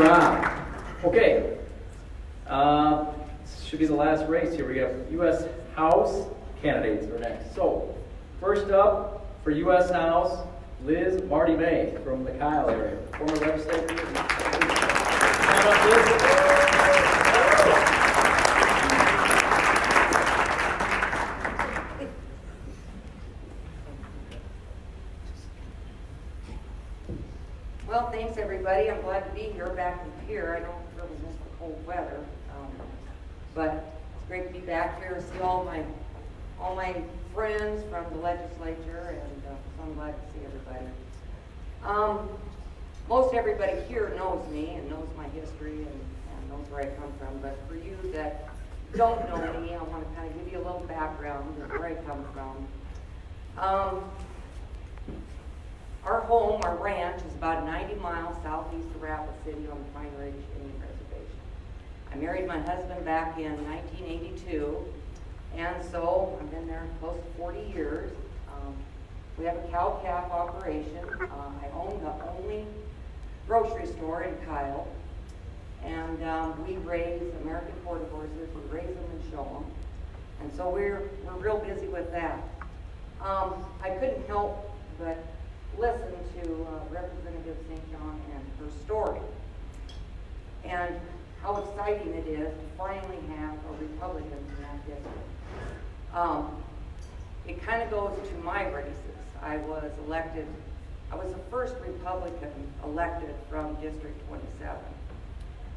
Rob. Okay. This should be the last race here. We got U.S. House candidates are next. So, first up for U.S. House, Liz Marty May from the Kyle area, former legislator. Stand up, Liz. Well, thanks everybody. I'm glad to be here back in here. I don't really miss the cold weather, but it's great to be back here and see all my friends from the legislature, and so I'm glad to see everybody. Most everybody here knows me and knows my history and knows where I come from, but for you that don't know me, I want to kind of give you a little background of where I come from. Our home, our ranch, is about 90 miles southeast of Rapid City on the Pine Ridge Indian Reservation. I married my husband back in 1982, and so I've been there close to 40 years. We have a cow-calf operation. I own the only grocery store in Kyle, and we raise American quarter horses. We raise them and show them, and so we're real busy with that. I couldn't help but listen to Representative St. John and her story, and how exciting it is to finally have a Republican in that district. It kind of goes to my races. I was the first Republican elected from District 27.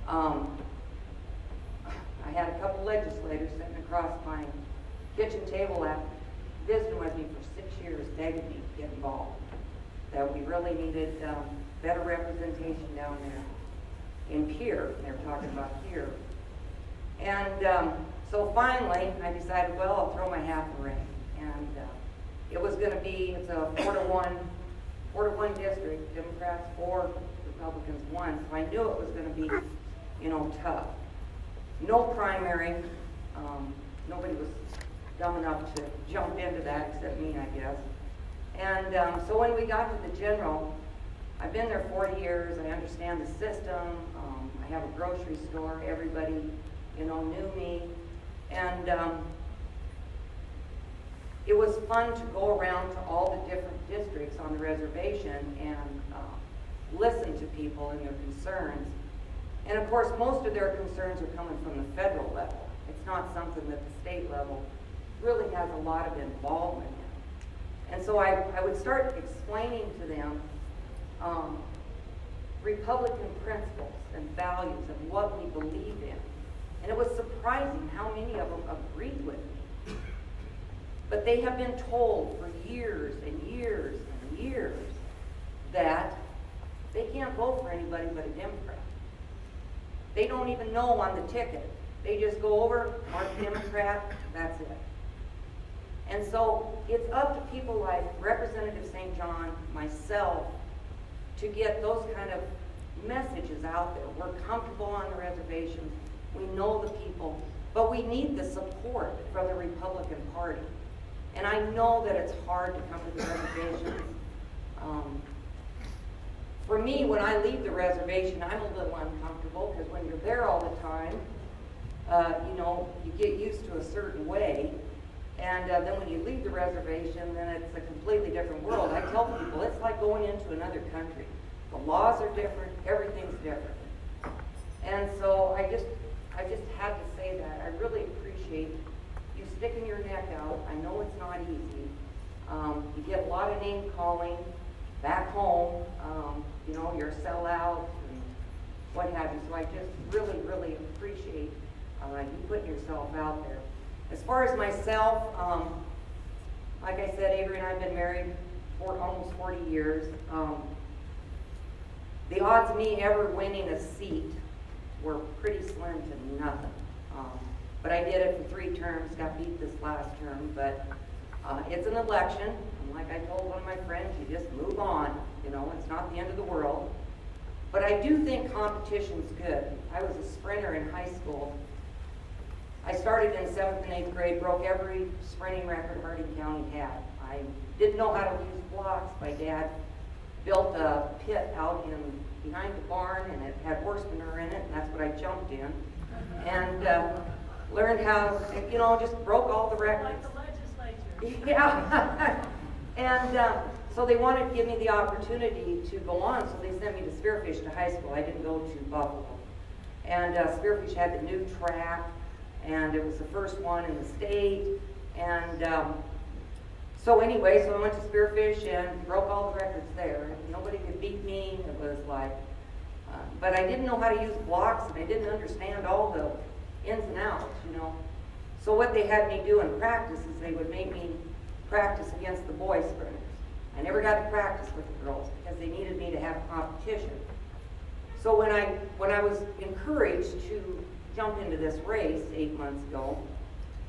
I had a couple legislators sitting across my kitchen table after visiting with me for 6 years, begging me to get involved, that we really needed better representation down there in Pierre. They were talking about Pierre. And so finally, I decided, well, I'll throw my hat in the ring. And it was going to be, it's a 4-to-1 district, Democrats 4, Republicans 1. So I knew it was going to be, tough. No primary. Nobody was dumb enough to jump into that except me, I guess. And so when we got to the general, I've been there 40 years. I understand the system. I have a grocery store. Everybody, knew me. And it was fun to go around to all the different districts on the reservation and listen to people and their concerns. And of course, most of their concerns are coming from the federal level. It's not something that the state level really has a lot of involvement in. And so I would start explaining to them Republican principles and values and what we believe in. And it was surprising how many of them agreed with me. But they have been told for years and years and years that they can't vote for anybody but a Democrat. They don't even know on the ticket. They just go over, mark Democrat, that's it. And so it's up to people like Representative St. John, myself, to get those kind of messages out there. We're comfortable on the reservations. We know the people, but we need the support from the Republican Party. And I know that it's hard to come to the reservations. For me, when I leave the reservation, I'm a little uncomfortable because when you're there all the time, you get used to a certain way. And then when you leave the reservation, then it's a completely different world. I tell people it's like going into another country. The laws are different, everything's different. And so I just had to say that. I really appreciate you sticking your neck out. I know it's not easy. You get a lot of name calling back home. You're a sellout and what have you. So I just really, really appreciate you putting yourself out there. As far as myself, like I said, Avery and I have been married for almost 40 years. The odds of me ever winning a seat were pretty slim to nothing. But I did it for 3 terms, got beat this last term, but it's an election. And like I told one of my friends, you just move on. It's not the end of the world. But I do think competition's good. I was a sprinter in high school. I started in 7th and 8th grade, broke every sprinting record Hardin County had. I didn't know how to use blocks. My dad built a pit out behind the barn, and it had horse manure in it, and that's what I jumped in. And learned how, just broke all the records. Like the legislature. Yeah. And so they wanted to give me the opportunity to go on, so they sent me to Spearfish to high school. I didn't go to Buffalo. And Spearfish had the new track, and it was the first one in the state. And so anyway, so I went to Spearfish and broke all the records there. Nobody could beat me. It was like, but I didn't know how to use blocks, and I didn't understand all the ins and outs, So what they had me do in practice is they would make me practice against the boy sprinters. I never got to practice with the girls because they needed me to have competition. So when I was encouraged to jump into this race 8 months ago,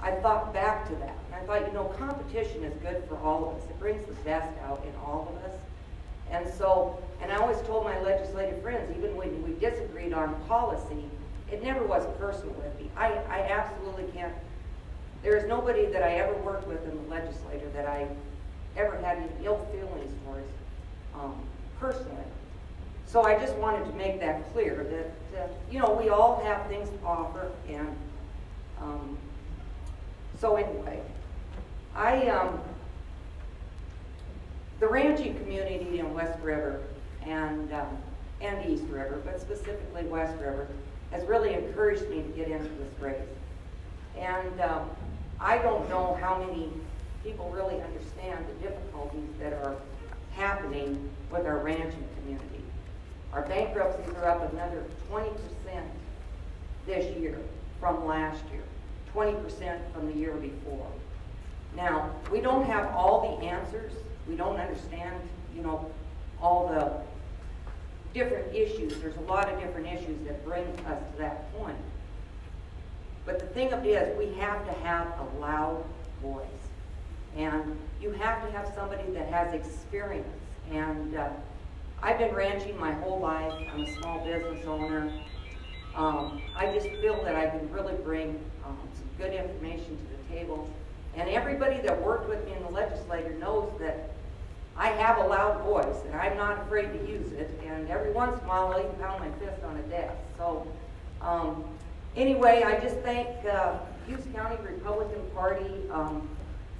I thought back to that. And I thought, competition is good for all of us. It brings the best out in all of us. And I always told my legislative friends, even when we disagreed on policy, it never was personal with me. I absolutely can't. There is nobody that I ever worked with in the legislature that I ever had any ill feelings towards personally. So I just wanted to make that clear that, we all have things to offer. And so anyway, the ranching community in West River and East River, but specifically West River, has really encouraged me to get into this race. And I don't know how many people really understand the difficulties that are happening with our ranching community. Our bankruptcies are up another 20% this year from last year, 20% from the year before. Now, we don't have all the answers. We don't understand, all the different issues. There's a lot of different issues that bring us to that point. But the thing of it is, we have to have a loud voice. And you have to have somebody that has experience. And I've been ranching my whole life. I'm a small business owner. I just feel that I can really bring some good information to the table. And everybody that worked with me in the legislature knows that I have a loud voice, and I'm not afraid to use it. And every once in a while, I'll even pound my fist on a desk. So anyway, I just thank Hughes County Republican Party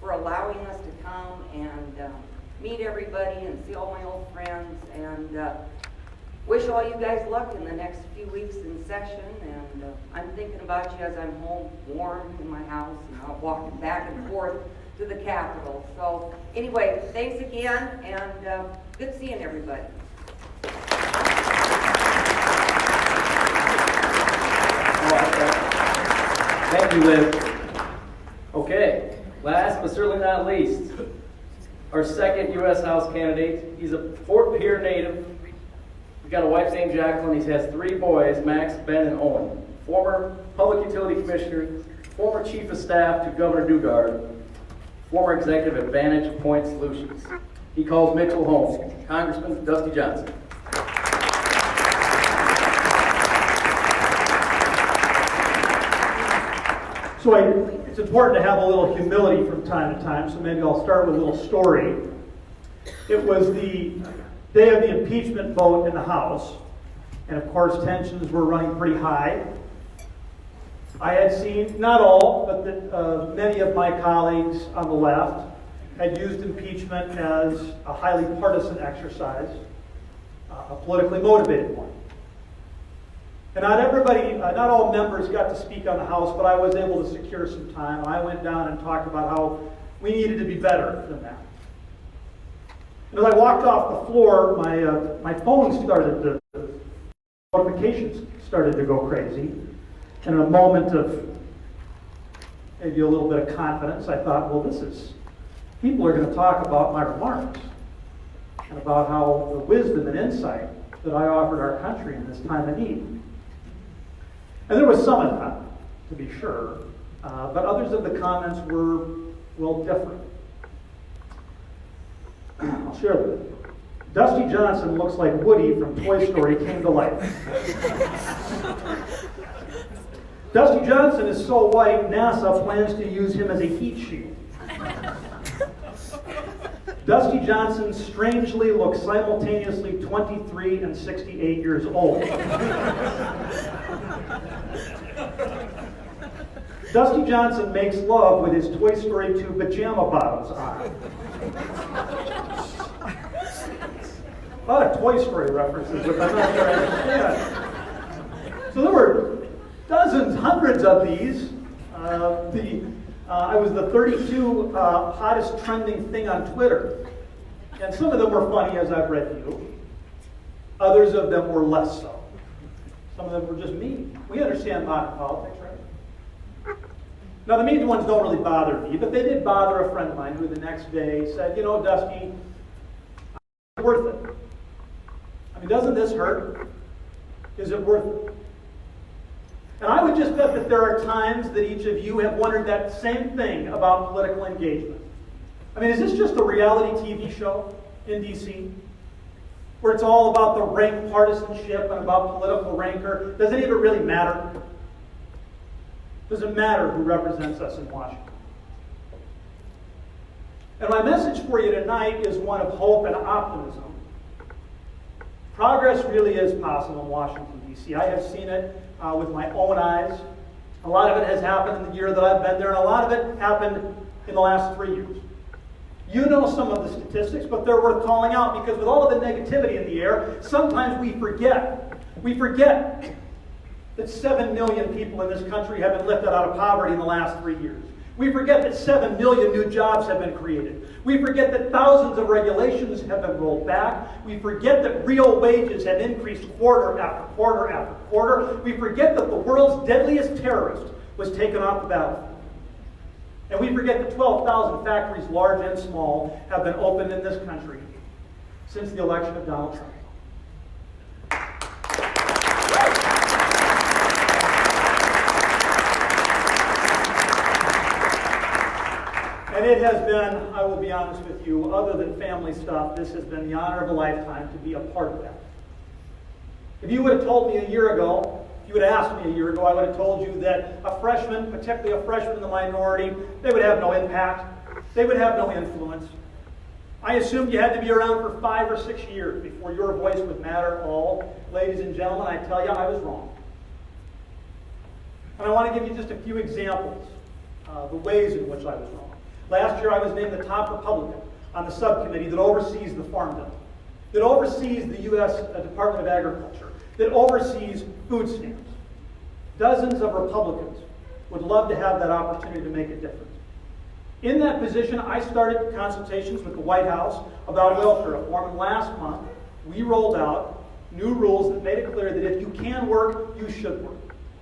for allowing us to come and meet everybody and see all my old friends, and wish all you guys luck in the next few weeks in session. And I'm thinking about you as I'm home warm in my house, and I'm walking back and forth to the Capitol. So anyway, thanks again, and good seeing everybody. Thank you, Liz. Okay, last but certainly not least, our second U.S. House candidate. He's a Fort Pierre native. He's got a wife named Jacqueline. He has 3 boys, Max, Ben, and Owen. Former Public Utility Commissioner, former Chief of Staff to Governor Dugard, former executive at Vantage Point Solutions. He calls Mitchell home. Congressman Dusty Johnson. So it's important to have a little humility from time to time, so maybe I'll start with a little story. It was the day of the impeachment vote in the House, and of course tensions were running pretty high. I had seen, not all, but many of my colleagues on the left had used impeachment as a highly partisan exercise, a politically motivated one. And not all members got to speak on the House, but I was able to secure some time. I went down and talked about how we needed to be better than that. And as I walked off the floor, my phone started notifications started to go crazy. And in a moment of maybe a little bit of confidence, I thought, well, people are going to talk about my remarks and about how the wisdom and insight that I offered our country in this time of need. And there was some of that, to be sure, but others of the comments were, well, different. I'll share with you. Dusty Johnson looks like Woody from Toy Story came to life. Dusty Johnson is so white, NASA plans to use him as a heat shield. Dusty Johnson strangely looks simultaneously 23 and 68 years old. Dusty Johnson makes love with his Toy Story 2 pajama bottoms on. A lot of Toy Story references, which I'm not sure I understand. So there were dozens, hundreds of these. I was the 32 hottest trending thing on Twitter. And some of them were funny, as I've read to you. Others of them were less so. Some of them were just mean. We understand modern politics, right? Now, the mean ones don't really bother me, but they did bother a friend of mine who the next day said, you know, Dusty, it's worth it. I mean, doesn't this hurt? Is it worth it? And I would just bet that there are times that each of you have wondered that same thing about political engagement. I mean, is this just a reality TV show in D.C. where it's all about the rank partisanship and about political rancor? Does any of it really matter? Does it matter who represents us in Washington? And my message for you tonight is one of hope and optimism. Progress really is possible in Washington, D.C. I have seen it with my own eyes. A lot of it has happened in the year that I've been there, and a lot of it happened in the last 3 years. You know some of the statistics, but they're worth calling out because with all of the negativity in the air, sometimes we forget. We forget that 7 million people in this country have been lifted out of poverty in the last 3 years. We forget that 7 million new jobs have been created. We forget that thousands of regulations have been rolled back. We forget that real wages have increased quarter after quarter after quarter. We forget that the world's deadliest terrorist was taken off the battlefield. And we forget that 12,000 factories, large and small, have been opened in this country since the election of Donald Trump. And it has been, I will be honest with you, other than family stuff, this has been the honor of a lifetime to be a part of that. If you would have told me a year ago, if you would have asked me a year ago, I would have told you that a freshman, particularly a freshman in the minority, they would have no impact. They would have no influence. I assumed you had to be around for 5 or 6 years before your voice would matter at all. Ladies and gentlemen, I tell you, I was wrong. And I want to give you just a few examples, the ways in which I was wrong. Last year, I was named the top Republican on the subcommittee that oversees the Farm Bill, that oversees the U.S. Department of Agriculture, that oversees food stamps. Dozens of Republicans would love to have that opportunity to make a difference. In that position, I started consultations with the White House about welfare reform, and last month, we rolled out new rules that made it clear that if you can work, you should work.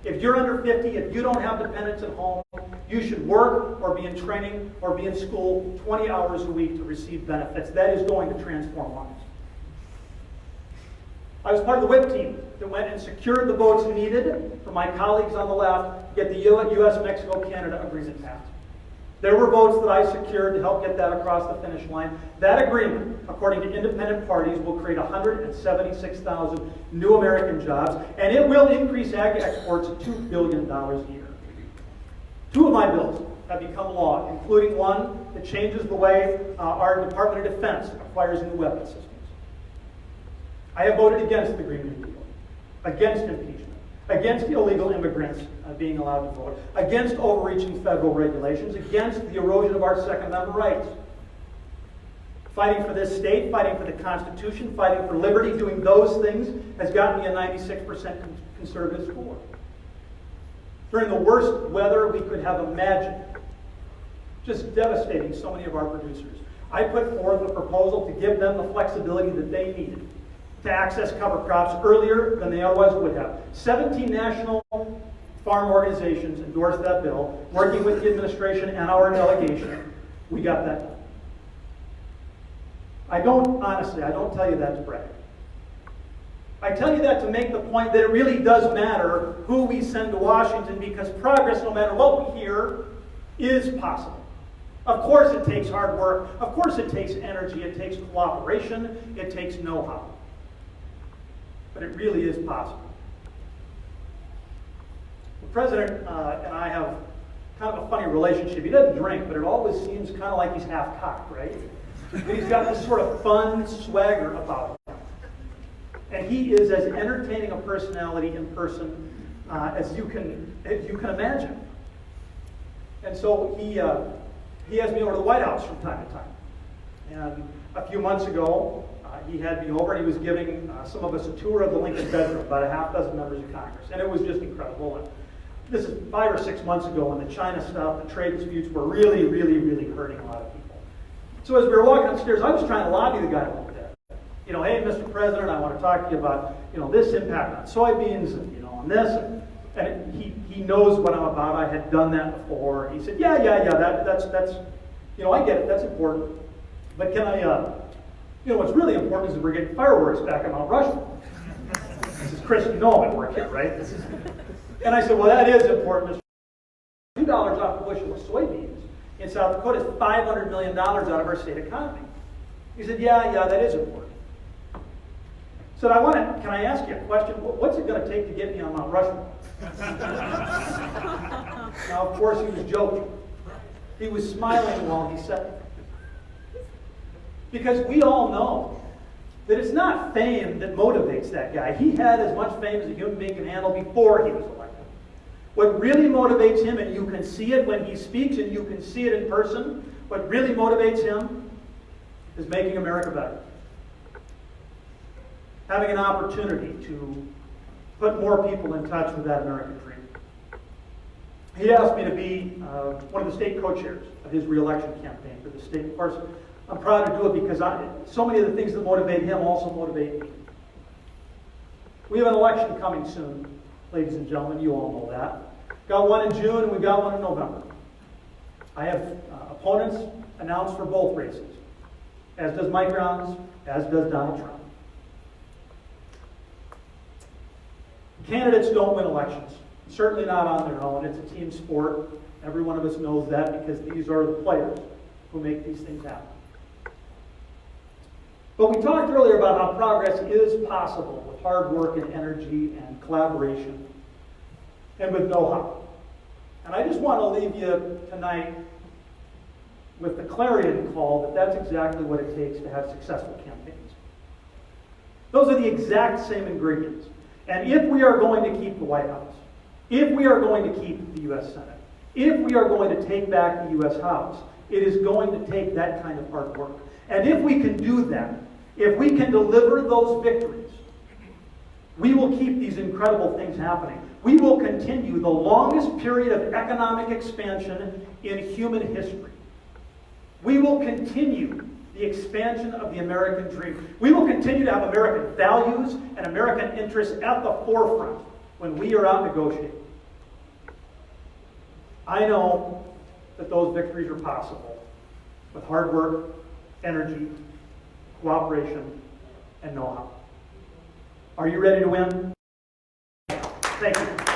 If you're under 50, if you don't have dependents at home, you should work or be in training or be in school 20 hours a week to receive benefits. That is going to transform lives. I was part of the whip team that went and secured the votes needed for my colleagues on the left to get the U.S.-Mexico-Canada agreement passed. There were votes that I secured to help get that across the finish line. That agreement, according to independent parties, will create 176,000 new American jobs, and it will increase ag exports $2 billion a year. 2 of my bills have become law, including one that changes the way our Department of Defense acquires new weapon systems. I have voted against the Green New Deal, against impeachment, against illegal immigrants being allowed to vote, against overreaching federal regulations, against the erosion of our Second Amendment rights. Fighting for this state, fighting for the Constitution, fighting for liberty, doing those things has gotten me a 96% conservative score. During the worst weather we could have imagined, just devastating so many of our producers, I put forth a proposal to give them the flexibility that they needed to access cover crops earlier than they otherwise would have. 17 national farm organizations endorsed that bill, working with the administration and our delegation. We got that done. I don't tell you that to brag. I tell you that to make the point that it really does matter who we send to Washington, because progress, no matter what we hear, is possible. Of course it takes hard work. Of course it takes energy. It takes cooperation. It takes know-how. But it really is possible. The President and I have kind of a funny relationship. He doesn't drink, but it always seems kind of like he's half-cocked, right? And he's got this sort of fun swagger about him. And he is as entertaining a personality in person as you can imagine. And so he has me over to the White House from time to time. And a few months ago, he had me over and he was giving some of us a tour of the Lincoln bedroom, about a half dozen members of Congress. And it was just incredible. And this is 5 or 6 months ago when the China stuff, the trade disputes were really, really, really hurting a lot of people. So as we were walking upstairs, I was trying to lobby the guy over there. You know, hey, Mr. President, I want to talk to you about, this impact on soybeans and, on this. And he knows what I'm about. I had done that before. He said, yeah, that's, I get it. That's important. But can I, what's really important is that we're getting fireworks back on Mount Rushmore. This is Chris, at work here, right? And I said, well, that is important. $2 off a bushel of soybeans in South Dakota is $500 million out of our state economy. He said, yeah, that is important. So can I ask you a question? What's it going to take to get me on Mount Rushmore? Now, of course, he was joking. He was smiling while he said it. Because we all know that it's not fame that motivates that guy. He had as much fame as a human being can handle before he was elected. What really motivates him, and you can see it when he speaks and you can see it in person, what really motivates him is making America better. Having an opportunity to put more people in touch with that American dream. He asked me to be one of the state co-chairs of his re-election campaign for the state. Of course, I'm proud to do it because so many of the things that motivate him also motivate me. We have an election coming soon, ladies and gentlemen. You all know that. Got one in June and we got one in November. I have opponents announced for both races, as does Mike Rounds, as does Donald Trump. Candidates don't win elections, certainly not on their own. It's a team sport. Every one of us knows that because these are the players who make these things happen. But we talked earlier about how progress is possible with hard work and energy and collaboration and with know-how. And I just want to leave you tonight with the clarion call that that's exactly what it takes to have successful campaigns. Those are the exact same ingredients. And if we are going to keep the White House, if we are going to keep the U.S. Senate, if we are going to take back the U.S. House, it is going to take that kind of hard work. And if we can do that, if we can deliver those victories, we will keep these incredible things happening. We will continue the longest period of economic expansion in human history. We will continue the expansion of the American dream. We will continue to have American values and American interests at the forefront when we are out negotiating. I know that those victories are possible with hard work, energy, cooperation, and know-how. Are you ready to win? Thank you.